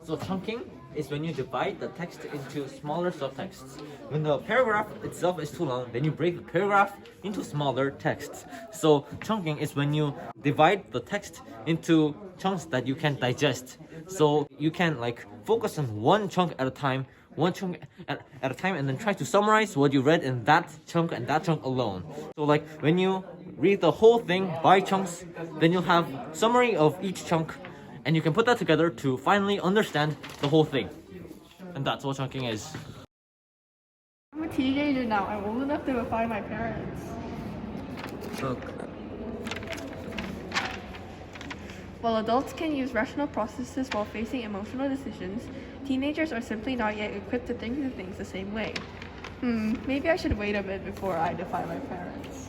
So chunking is when you divide the text into smaller subtexts. When the paragraph itself is too long, then you break the paragraph into smaller texts. So chunking is when you divide the text into chunks that you can digest. So you can like focus on one chunk at a time, at a time, and then try to summarize what you read in that chunk and that chunk alone. So like when you read the whole thing by chunks, then you'll have summary of each chunk, and you can put that together to finally understand the whole thing. And that's what chunking is. I'm a teenager now. I'm old enough to defy my parents. Okay. While adults can use rational processes while facing emotional decisions, teenagers are simply not yet equipped to think of things the same way. Maybe I should wait a bit before I defy my parents.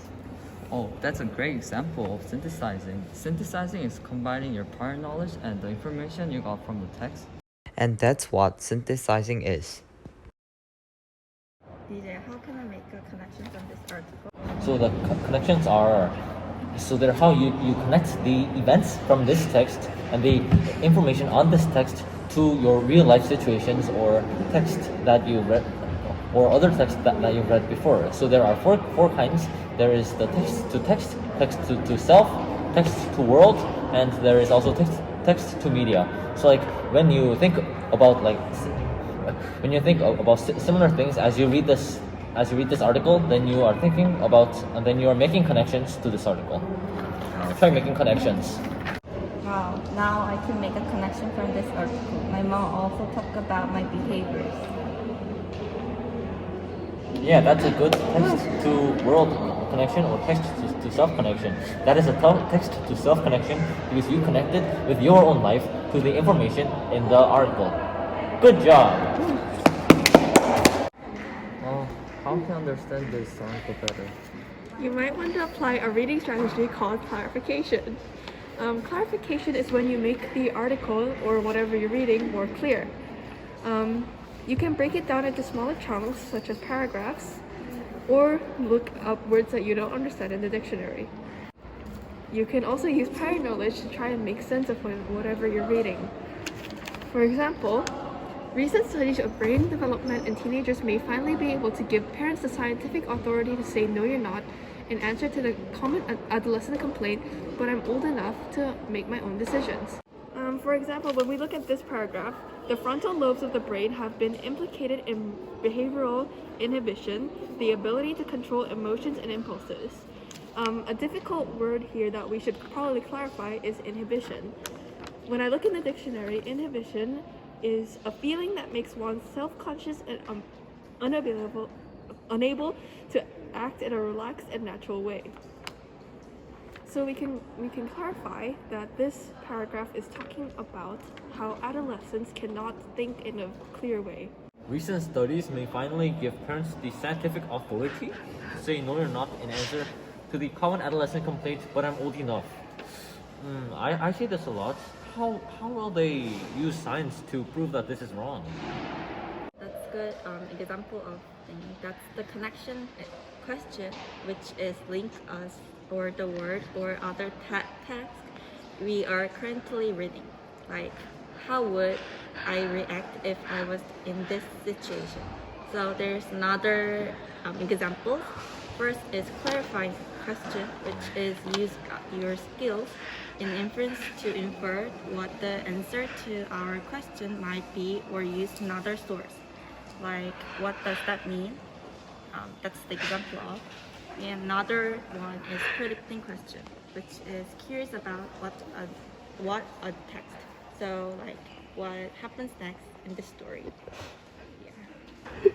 Oh, that's a great example of synthesizing. Synthesizing is combining your prior knowledge and the information you got from the text. And that's what synthesizing is. DJ, how can I make a connection from this article? So the connections are, so they're how you connect the events from this text and the information on this text to your real life situations or text that you read or other text that you've read before. So there are four kinds. There is the text to self, text to world, and there is also text to media. So like when you think about similar things as you read this article, then you are thinking about and then you are making connections to this article. Try making connections. Wow, now I can make a connection from this article. My mom also talked about my behaviors. Yeah, that's a good text to world connection or text to self connection. That is a text to self connection because you connected with your own life to the information in the article. Good job! Well, how can I understand this article better? You might want to apply a reading strategy called clarification. Clarification is when you make the article or whatever you're reading more clear. You can break it down into smaller chunks, such as paragraphs, or look up words that you don't understand in the dictionary. You can also use prior knowledge to try and make sense of whatever you're reading. For example, recent studies of brain development in teenagers may finally be able to give parents the scientific authority to say "no, you're not" in answer to the common adolescent complaint, "but I'm old enough to make my own decisions." For example, when we look at this paragraph, the frontal lobes of the brain have been implicated in behavioral inhibition, the ability to control emotions and impulses. A difficult word here that we should probably clarify is inhibition. When I look in the dictionary, inhibition is a feeling that makes one self-conscious and unable to act in a relaxed and natural way. So we can clarify that this paragraph is talking about how adolescents cannot think in a clear way. Recent studies may finally give parents the scientific authority to say "no, you're not" in answer to the common adolescent complaint, "but I'm old enough." I say this a lot. How will they use science to prove that this is wrong? That's good example of thing. That's the connection question, which is link us or the word or other text we are currently reading. Like, how would I react if I was in this situation? So there's another example. First is clarifying question, which is use your skills in inference to infer what the answer to our question might be or use another source. Like, what does that mean? That's the example of. And another one is predicting question, which is curious about what a text. So like what happens next in the story. Yeah.